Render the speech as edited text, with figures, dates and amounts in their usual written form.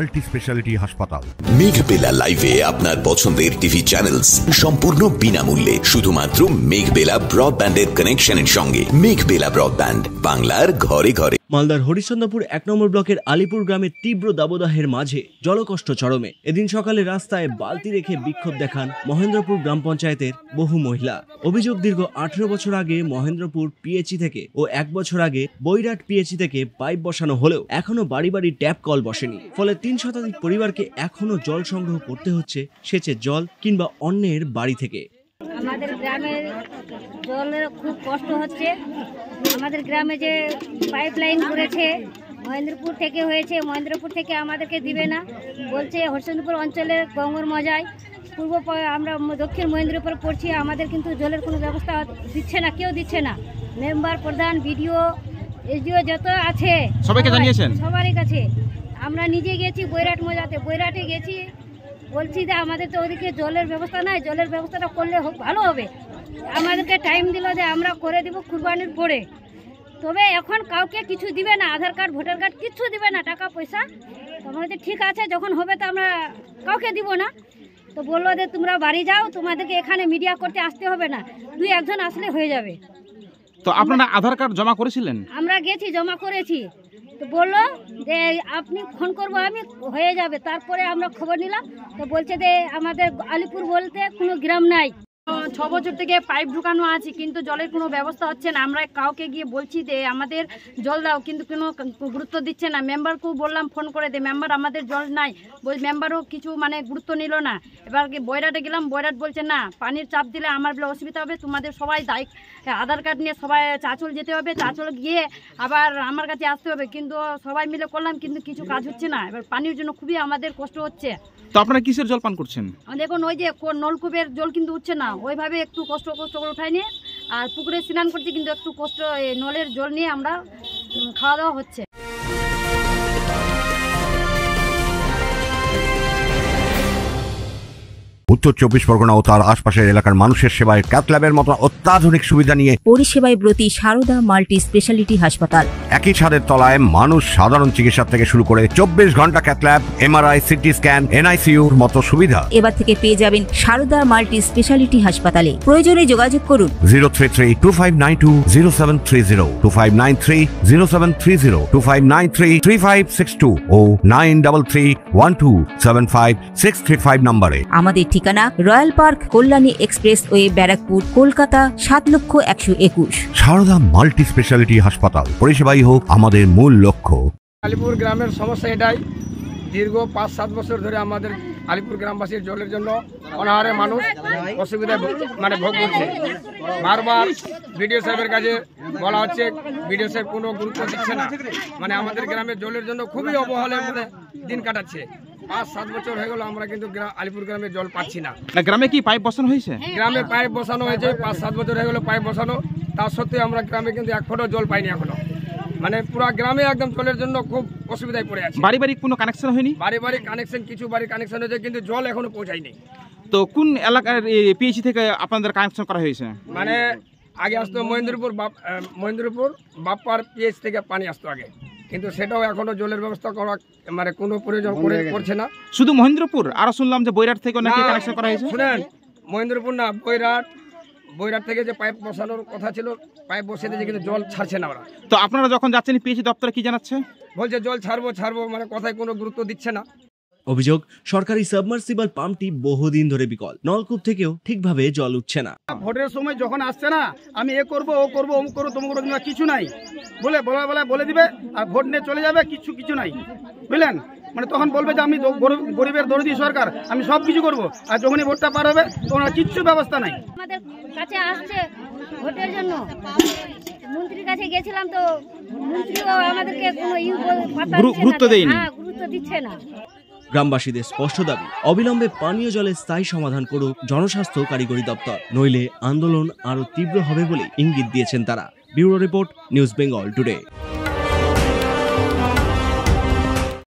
Multi speciality হাসপাতাল। মেঘবেলা লাইভে আপনার পছন্দের টিভি চ্যানেলস সম্পূর্ণ বিনামূল্যে, শুধুমাত্র মেঘবেলা ব্রডব্যান্ডের কানেকশনের সঙ্গে। মেঘবেলা ব্রডব্যান্ড, বাংলার ঘরে ঘরে। মালদার হরিশ্চন্দ্রপুর ১ নম্বর ব্লকের আলিপুর গ্রামে তীব্র দাবদাহের মাঝে জলকষ্ট চরমে। এদিন সকালে রাস্তায় বালতি রেখে বিক্ষোভ দেখান মহেন্দ্রপুর গ্রাম পঞ্চায়েতের বহু মহিলা। অভিযোগ, দীর্ঘ ১৮ বছর আগে মহেন্দ্রপুর পিএইচই থেকে ও 1 বছর আগে বৈরাট পিএইচই থেকে পাইপ বসানো হলেও এখনো বাড়ি বাড়ি ট্যাপ কল বসেনি। ফলে ৩ শতাধিক পরিবারকে এখনো জল সংগ্রহ করতে হচ্ছে সেচের জল কিংবা অন্যের বাড়ি থেকে। আমাদের গ্রামে জলের খুব কষ্ট হচ্ছে। আমাদের গ্রামে যে পাইপ লাইন করেছে মহেন্দ্রপুর থেকে হয়েছে, মহেন্দ্রপুর থেকে আমাদেরকে দিবে না বলছে। হরিশ্চন্দ্রপুর অঞ্চলের গঙ্গর মজায় আমরা দক্ষিণ মহেন্দ্রপুর পড়ছি, আমাদের কিন্তু জলের কোনো ব্যবস্থা দিচ্ছে না, কেউ দিচ্ছে না। মেম্বার, প্রধান, বিডিও, এসডিও যত আছে সবাইকে জানিয়েছেন, সবারই কাছে। আমরা নিজে গেছি বৈরাট মজাতে, বৈরাটে গেছি, বলছি যে আমাদের তো ওদিকে জলের ব্যবস্থা নাই, জলের ব্যবস্থাটা করলে ভালো হবে। আমাদেরকে টাইম দিল যে আমরা করে দিব কুরবানির পরে, তবে এখন কাউকে কিছু দিবে না, আধার কার্ড, ভোটার কার্ড কিচ্ছু দিবে না, টাকা পয়সা। আমাদের ঠিক আছে, যখন হবে তো আমরা কাউকে দিব না। তো বললো যে তোমরা বাড়ি যাও, তোমাদেরকে এখানে মিডিয়া করতে আসতে হবে না, 2-1 জন আসলে হয়ে যাবে। তো আপনারা আধার কার্ড জমা করেছিলেন? আমরা গেছি, জমা করেছি। তো বললো যে আপনি ফোন করবো, আমি হয়ে যাবে। তারপরে আমরা খবর নিলাম, তো বলছে যে আমাদের আলিপুর বলতে কোনো গ্রাম নাই। 6 বছর থেকে পাইপ ঢুকানো আছে, কিন্তু জলের কোনো ব্যবস্থা হচ্ছে না। আমরা কাউকে গিয়ে বলছি যে আমাদের জল দাও, কিন্তু কোনো গুরুত্ব দিচ্ছে না। মেম্বারকেও বললাম ফোন করে দে, মেম্বার আমাদের জল নাই বল, মেম্বারও কিছু গুরুত্ব নিল না। এবার বৈরাটে গেলাম, বৈরাট বলছে না, পানির চাপ দিলে আমার বলে অসুবিধা হবে, তোমাদের সবাই আধার কার্ড নিয়ে সবাই চাঁচল যেতে হবে, চাঁচল গিয়ে আবার আমার কাছে আসতে হবে। কিন্তু সবাই মিলে করলাম, কিন্তু কিছু কাজ হচ্ছে না। এবার পানির জন্য খুবই আমাদের কষ্ট হচ্ছে। তো আপনারা কিসের জল পান করছেন? দেখুন ওই যে নলকূপের জল কিন্তু উঠছে না, ওইভাবে একটু কষ্ট করে উঠাই নিয়ে, আর পুকুরে স্নান করছি, কিন্তু একটু কষ্ট নলের জল নিয়ে আমরা খাওয়া দাওয়া হচ্ছে। উত্তর 24 পরগনা ও তার আশপাশের এলাকার মানুষের সেবায় ক্যাথল্যাবের মতো অত্যাধুনিক সুবিধা নিয়ে পরিষেবায় ব্রতী সারদা মাল্টি স্পেশালিটি হাসপাতাল। একই ছাদের তলায় মানুষ সাধারণ চিকিৎসা থেকে শুরু করে 24 ঘন্টা ক্যাথল্যাব, এমআরআই, সিটি স্ক্যান, এনআইসিইউর মতো সুবিধা এবার থেকে পেয়ে যাবেন সারদা মাল্টি স্পেশালিটি হাসপাতালে। প্রয়োজনে যোগাযোগ করুন 033-2592-0730, 2593-0730, 2593-3562 ও 9331275635 নম্বরে। আমাদের ঠিকানা royal park, Kalyani expressway, Barrackpore, Kolkata 7,01,21। Sarada multi speciality হাসপাতাল, পরিষেবাই হোক আমাদের মূল লক্ষ্য। আলিপুর গ্রামের সমস্যা এটাই, দীর্ঘ 5-7 বছর ধরে আমাদের আলিপুর গ্রামবাসীর জলের জন্য অনাহারে মানুষ অসুবিধায় ভোগ করছে। বারবার বিডিও সাহেবের কাছে বলা হচ্ছে, বিডিও সাহেব কোনো গুরুত্ব দিচ্ছে না। আমাদের গ্রামের জলের জন্য খুবই অবহেলার মধ্যে দিন কাটাচ্ছে। 5-7 বছর হয়ে গেল আমরা কিন্তু আলিপুর গ্রামে জল পাচ্ছি না। গ্রামে কি পাইপ বসানো হয়েছে? গ্রামে পাইপ বসানো হয়েছে, 5-7 বছর হয়ে গেল পাইপ বসানো, তার সত্ত্বেও আমরা গ্রামে কিন্তু 1 ফোঁটা জল পাইনি এখনো। পুরো গ্রামে একদম জলের জন্য খুব অসুবিধায় পড়ে আছে। বাড়ি বাড়ি কোনো কানেকশন হয়নি? বাড়ি বাড়ি কানেকশন, কিছু বাড়ি কানেকশন হয়েছে, কিন্তু জল এখনো পৌঁছায়নি। তো কোন এলাকার পিএইচই থেকে আপনাদের কানেকশন করা হয়েছে? আগে আসতো মহেন্দ্রপুর বাপ্পার পিএইচ থেকে পানি আসতো আগে, কিন্তু সেটাও এখনো জলের ব্যবস্থা করা কোনো প্রয়োজন করছে না। শুধু মহেন্দ্রপুর? আরো শুনলাম যে বৈরাট থেকে নাকি কানেকশন করা হয়েছে। শুনেন, মহেন্দ্রপুর না, বৈরাট থেকে যে পাইপ বসানোর কথা ছিল, পাইপ বসিয়ে দিয়েছে, কিন্তু জল ছাড়ছে না ওরা। তো আপনারা যখন যাচ্ছেন পিএইচই দপ্তরে কি জানাচ্ছে? বলছে জল ছাড়বো, কথায় কোনো গুরুত্ব দিচ্ছে না। অভিযোগ, সরকারি সাবমার্সিবল পাম্পটি বহুদিন ধরে বিকল, নলকূপ থেকেও ঠিকভাবে জল উঠছে না। ভোটের সময় যখন আসছে না, আমি এ করবো, ও করবো, অমুক করবো, তমুক করবো, কিছু নাই বলে দিবে, আর ভোট নিয়ে চলে যাবে, কিছু নাই, বুঝলেন? তখন বলবে যে আমি গরিবের দরদি সরকার, আমি সব কিছু করবো, আর যখনই ভোটটা পার হবে তখন আর কিচ্ছু ব্যবস্থা নাই। আমাদের কাছে আসছে ভোটের জন্য, মন্ত্রীর কাছে গেছিলাম, তো মন্ত্রীও আমাদেরকে কোনো গুরুত্ব দেয়নি, গুরুত্ব দিচ্ছে না। গ্রামবাসীদের স্পষ্ট দাবি, অবিলম্বে পানীয় জলের স্থায়ী সমাধান করুক জনস্বাস্থ্য কারিগরি দপ্তর, নইলে আন্দোলন আরো তীব্র হবে বলে ইঙ্গিত দিয়েছেন তারা। Bureau report, news Bengal today.